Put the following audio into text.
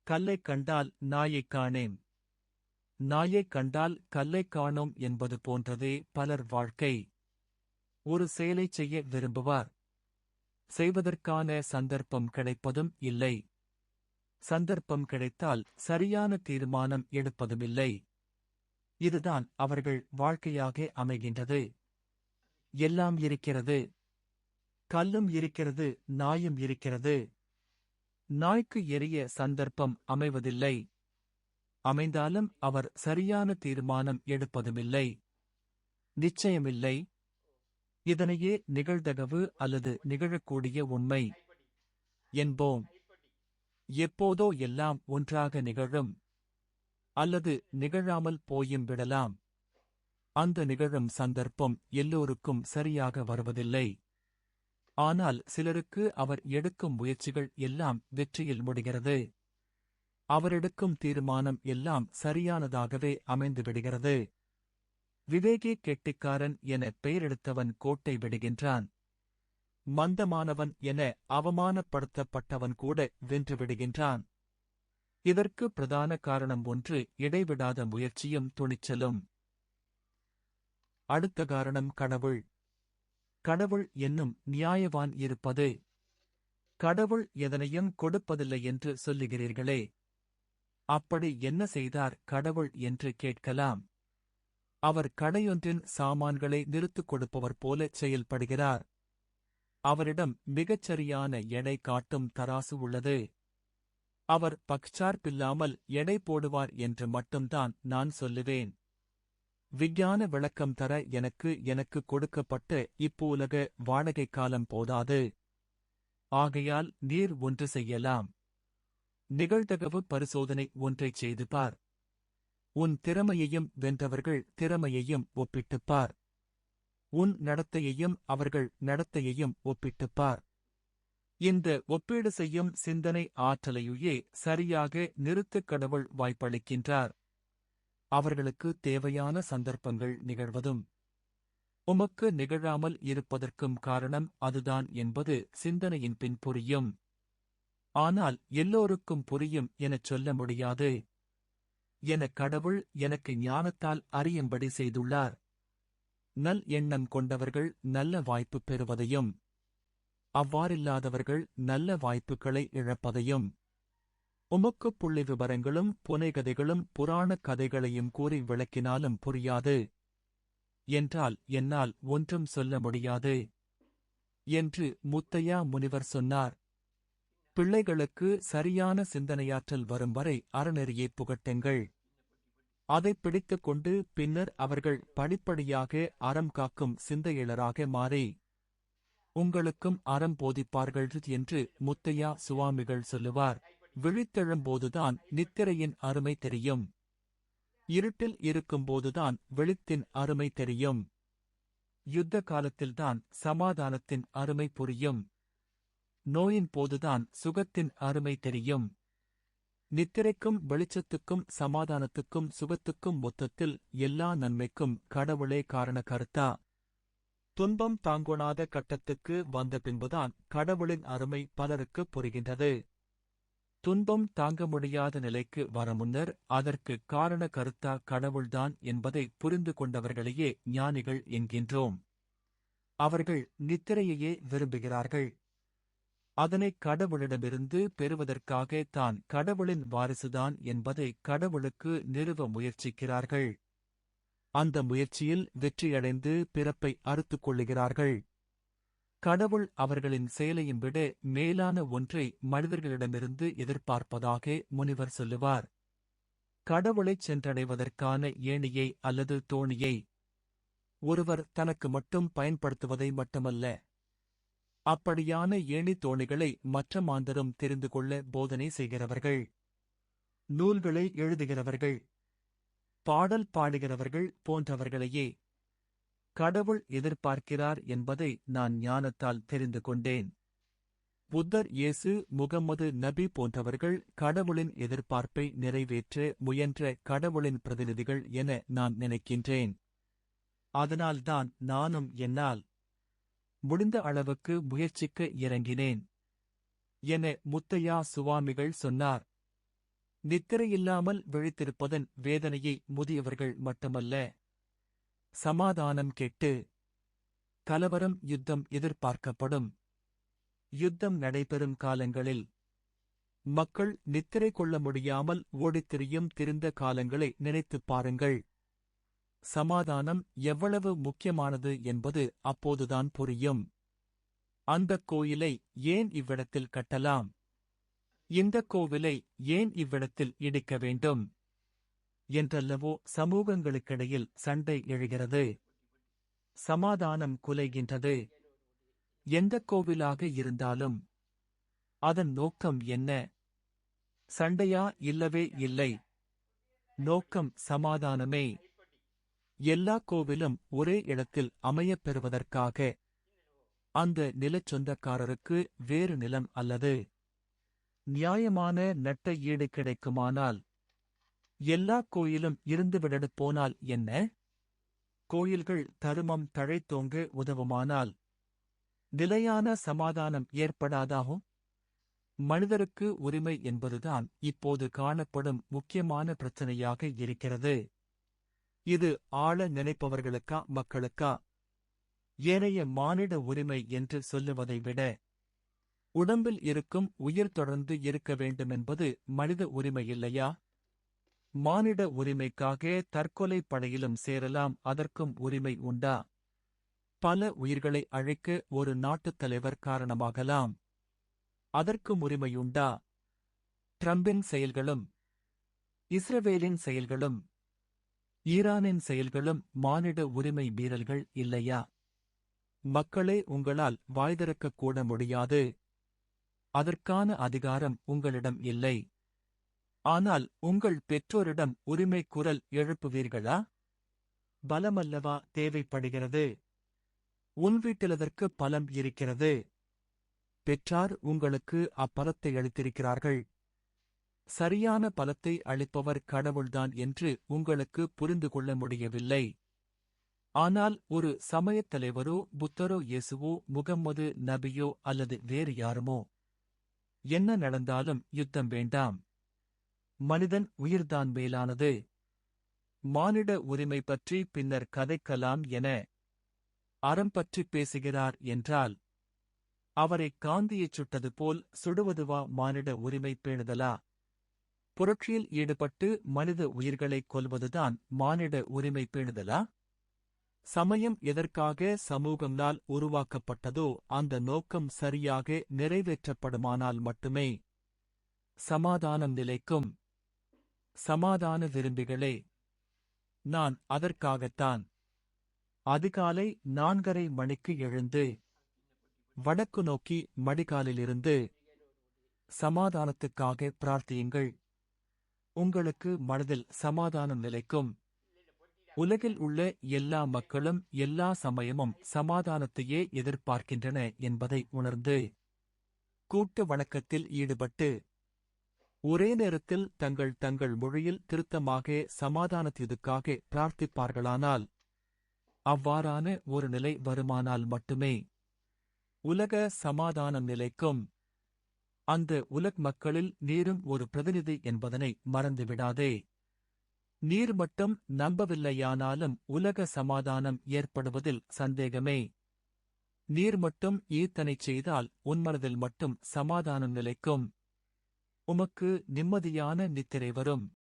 கல்லைக் கண்டால் நாயைக் காணேம். நாயைக் கண்டால் கல்லைக் காணோம் என்பது போன்றதே பலர் வாழ்க்கை. ஒரு செயலைச் செய்ய விரும்புவார். செய்வதற்கான சந்தர்ப்பம் கிடைப்பதும் இல்லை. சந்தர்ப்பம் கிடைத்தால் சரியான தீர்மானம் எடுப்பதுமில்லை. இதுதான் அவர்கள் வாழ்க்கையாக அமைகின்றது. எல்லாம் இருக்கிறது. கல்லும் இருக்கிறது, நாயும் இருக்கிறது. நாய்க்கு எரிய சந்தர்ப்பம் அமைவதில்லை. அமைந்தாலும் அவர் சரியான தீர்மானம் எடுப்பதுமில்லை. நிச்சயமில்லை. இதனையே நிகழ்தகவு அல்லது நிகழக்கூடிய உண்மை என்போம். எப்போதோ எல்லாம் ஒன்றாக நிகழும். அல்லது நிகழாமல் போயும் விடலாம். அந்த நிகழும் சந்தர்ப்பம் எல்லோருக்கும் சரியாக வருவதில்லை. ஆனால் சிலருக்கு அவர் எடுக்கும் முயற்சிகள் எல்லாம் வெற்றியில் முடிகிறது. அவரெடுக்கும் தீர்மானம் எல்லாம் சரியானதாகவே அமைந்துவிடுகிறது. விவேகி கெட்டிக்காரன் என பெயரெடுத்தவன் கோட்டை விடுகின்றான். மந்தமானவன் என அவமானப்படுத்தப்பட்டவன் கூட வென்றுவிடுகின்றான். இதற்கு பிரதான காரணம் ஒன்று இடைவிடாத முயற்சியும் துணிச்சலும். அடுத்த காரணம் கடவுள். கடவுள் என்னும் நியாயவான் இருப்பது. கடவுள் எதனையும் கொடுப்பதில்லை என்று சொல்லுகிறீர்களே, அப்படி என்ன செய்தார் கடவுள் என்று கேட்கலாம். அவர் கடையொன்றின் சாமான்களை நிறுத்துக் கொடுப்பவர் போல செயல்படுகிறார். அவரிடம் மிகச்சரியான எடை காட்டும் தராசு உள்ளது. அவர் பக்சார்பில்லாமல் எடை போடுவார் என்று மட்டும்தான் நான் சொல்லுவேன். விஞ்ஞான விளக்கம் தர எனக்கு கொடுக்கப்பட்ட இப்பூலக வாடகை காலம் போதாது. ஆகையால் நீர் ஒன்று செய்யலாம். நிகழ்தகவு பரிசோதனை ஒன்றைச் செய்து பார். உன் திறமையையும் வென்றவர்கள் திறமையையும் ஒப்பிட்டுப்பார். உன் நடத்தையையும் அவர்கள் நடத்தையையும் ஒப்பிட்டுப்பார். இந்த ஒப்பீடு செய்யும் சிந்தனை ஆற்றலையே சரியாக நிறுத்தக் கடவுள் வாய்ப்பளிக்கின்றார். அவர்களுக்கு தேவையான சந்தர்ப்பங்கள் நிகழ்வதும் உமக்கு நிகழாமல் இருப்பதற்கும் காரணம் அதுதான் என்பது சிந்தனையின் பின் புரியும். ஆனால் எல்லோருக்கும் புரியும் எனச் சொல்ல முடியாது. என கடவுள் எனக்கு ஞானத்தால் அறியும்படி செய்துள்ளார். நல் எண்ணம் கொண்டவர்கள் நல்ல வாய்ப்பு பெறுவதையும், அவ்வாறில்லாதவர்கள் நல்ல வாய்ப்புகளை இழப்பதையும், உமக்குப் புள்ளி விபரங்களும் புனைகதைகளும் புராணக் கதைகளையும் கூறி விளக்கினாலும் புரியாது என்றால் என்னால் ஒன்றும் சொல்ல முடியாது என்று முத்தையா முனிவர் சொன்னார். பிள்ளைகளுக்கு சரியான சிந்தனையாற்றல் வரும் வரை அறநெறியை புகட்டுங்கள். அதைப் பிடித்துக் கொண்டு பின்னர் அவர்கள் படிப்படியாக அறம் காக்கும் சிந்தையாளராக மாறி உங்களுக்கும் அறம் போதிப்பார்கள் என்று முத்தையா சுவாமிகள் சொல்லுவார். விழித்தெழும்போதுதான் நித்திரையின் அருமை தெரியும். இருட்டில் இருக்கும்போதுதான் வெளித்தின் அருமை தெரியும். யுத்த காலத்தில்தான் சமாதானத்தின் அருமை புரியும். நோயின் போதுதான் சுகத்தின் அருமை தெரியும். நித்திரைக்கும் வெளிச்சத்துக்கும் சமாதானத்துக்கும் சுகத்துக்கும் மொத்தத்தில் எல்லா நன்மைக்கும் கடவுளே காரண கர்த்தா. துன்பம் தாங்கொணாத கட்டத்துக்கு வந்த பின்புதான் கடவுளின் அருமை பலருக்கு புரிகின்றது. துன்பம் தாங்க முடியாத நிலைக்கு வர முன்னர் அதற்கு காரண கர்த்தா கடவுள்தான் என்பதை புரிந்து கொண்டவர்களையே ஞானிகள் என்கின்றோம். அவர்கள் நித்திரையையே விரும்புகிறார்கள். அதனை கடவுளிடமிருந்து பெறுவதற்காக தான் கடவுளின் வாரிசுதான் என்பதை கடவுளுக்கு நிறுவ முயற்சிக்கிறார்கள். அந்த முயற்சியில் வெற்றியடைந்து பிறப்பை அறுத்துக் கொள்ளுகிறார்கள். கடவுள் அவர்களின் செயலையும் விட மேலான ஒன்றை மனிதர்களிடமிருந்து எதிர்பார்ப்பதாக முனிவர் சொல்லுவார். கடவுளைச் சென்றடைவதற்கான ஏணியை அல்லது தோணியை ஒருவர் தனக்கு மட்டும் பயன்படுத்துவதை மட்டுமல்ல, அப்படியான ஏணி தோணிகளை மற்ற மாந்தரும் தெரிந்து கொள்ள போதனை செய்கிறவர்கள், நூல்களை எழுதுகிறவர்கள், பாடல் பாடுகிறவர்கள் போன்றவர்களையே கடவுள் எதிர்பார்க்கிறார் என்பதை நான் ஞானத்தால் தெரிந்து கொண்டேன். புத்தர், இயேசு, முகம்மது நபி போன்றவர்கள் கடவுளின் எதிர்பார்ப்பை நிறைவேற்ற முயன்ற கடவுளின் பிரதிநிதிகள் என நான் நினைக்கின்றேன். அதனால்தான் நானும் என்னால் முடிந்த அளவுக்கு முயற்சிக்க இறங்கினேன் என முத்தையா சுவாமிகள் சொன்னார். நித்திரையில்லாமல் விழித்திருப்பதன் வேதனையை முதியவர்கள் மட்டுமல்ல, சமாதானம் கெட்டு கலவரம் யுத்தம் எதிர்பார்க்கப்படும் யுத்தம் நடைபெறும் காலங்களில் மக்கள் நித்திரை கொள்ள முடியாமல் ஓடித்திரியும் திரிந்த காலங்களை நினைத்துப் பாருங்கள். சமாதானம் எவ்வளவு முக்கியமானது என்பது அப்போதுதான் புரியும். அந்தக் கோயிலை ஏன் இவ்விடத்தில் கட்டலாம்? இந்தக் கோவிலை ஏன் இவ்விடத்தில் இடிக்க வேண்டும் என்றல்லவோ சமூகங்களுக்கிடையில் சண்டை எழுகிறது. சமாதானம் குலைகின்றது. எந்தக் கோவிலாக இருந்தாலும் அதன் நோக்கம் என்ன? சண்டையா? இல்லவே இல்லை. நோக்கம் சமாதானமே. எல்லா கோவிலும் ஒரே இடத்தில் அமையப் பெறுவதற்காக. அந்த நிலச் சொந்தக்காரருக்கு வேறு நிலம் அல்லது நியாயமான நட்ட ஈடு கிடைக்குமானால் எல்லாக் கோயிலும் இருந்துவிடப் போனால் என்ன? கோயில்கள் தருமம் தழைத்தோங்க உதவுமானால் நிலையான சமாதானம் ஏற்படாதாகும்? மனிதருக்கு உரிமை என்பதுதான் இப்போது காணப்படும் முக்கியமான பிரச்சனையாக இருக்கிறது. இது ஆள நினைப்பவர்களுக்கா மக்களுக்கா? ஏனைய மானிட உரிமை என்று சொல்லுவதை விட உடம்பில் இருக்கும் உயிர் தொடர்ந்து இருக்க வேண்டுமென்பது மனித உரிமை இல்லையா? மானிட உரிமைக்காக தற்கொலை படையிலும் சேரலாம். அதற்கும் உரிமை உண்டா? பல உயிர்களை அழிக்க ஒரு நாட்டுத் தலைவர் காரணமாகலாம். அதற்கும் உரிமையுண்டா? ட்ரம்பின் செயல்களும் இஸ்ரவேலின் செயல்களும் ஈரானின் செயல்களும் மானிட உரிமை மீறல்கள் இல்லையா? மக்களே, உங்களால் வாய்திறக்கக் கூட முடியாது. அதற்கான அதிகாரம் உங்களிடம் இல்லை. ஆனால் உங்கள் பெற்றோரிடம் உரிமை குரல் எழுப்புவீர்களா? பலமல்லவா தேவைப்படுகிறது? உன் வீட்டிலதற்கு பலம் இருக்கிறது. பெற்றார் உங்களுக்கு அப்பலத்தை அளித்திருக்கிறார்கள். சரியான பலத்தை அளிப்பவர் கடவுள்தான் என்று உங்களுக்கு புரிந்து கொள்ள முடியவில்லை. ஆனால் ஒரு சமயத் தலைவரோ புத்தரோ இயேசுவோ முகம்மது நபியோ அல்லது வேறு யாருமோ என்ன நடந்தாலும் யுத்தம் வேண்டாம். மனிதன் உயிர்தான் மேலானது. மானிட உரிமை பற்றி பின்னர் கதைக்கலாம் என அறம் பற்றி பேசுகிறார் என்றால் அவரை காந்தியைச் சுட்டது போல் சுடுவதுவா மானிட உரிமை பேணுதலா? புரட்சியில் ஈடுபட்டு மனித உயிர்களைக் கொல்வதுதான் மானிட உரிமை பேணுதலா? சமயம் எதற்காக சமூகம்னால் உருவாக்கப்பட்டதோ அந்த நோக்கம் சரியாக நிறைவேற்றப்படுமானால் மட்டுமே சமாதானம் நிலைக்கும். சமாதான விரும்பிகளே, நான் அதற்காகத்தான் அதிகாலை 4:30 மணிக்கு எழுந்து வடக்கு நோக்கி மடிகாலிலிருந்து சமாதானத்துக்காக பிரார்த்தியுங்கள். உங்களுக்கு மனதில் சமாதானம் நிலைக்கும். உலகில் உள்ள எல்லா மக்களும் எல்லா சமயமும் சமாதானத்தையே எதிர்பார்க்கின்றன என்பதை உணர்ந்து கூட்டு வணக்கத்தில் ஈடுபட்டு ஒரே நேரத்தில் தங்கள் தங்கள் மொழியில் திருத்தமாக சமாதானத்திற்காக பிரார்த்திப்பார்களானால் அவ்வாறான ஒரு நிலை வருமானால் மட்டுமே உலக சமாதானம் நிலைக்கும். அந்த உலக மக்களில் நீரும் ஒரு பிரதிநிதி என்பதனை மறந்துவிடாதே. நீர் மட்டும் நம்பவில்லையானாலும் உலக சமாதானம் ஏற்படுவதில் சந்தேகமே. நீர் மட்டும் ஈத்தனை செய்தால் உன் மனதில் மட்டும் சமாதானம் நிலைக்கும். உமக்கு நிம்மதியான நித்திரை வரும்.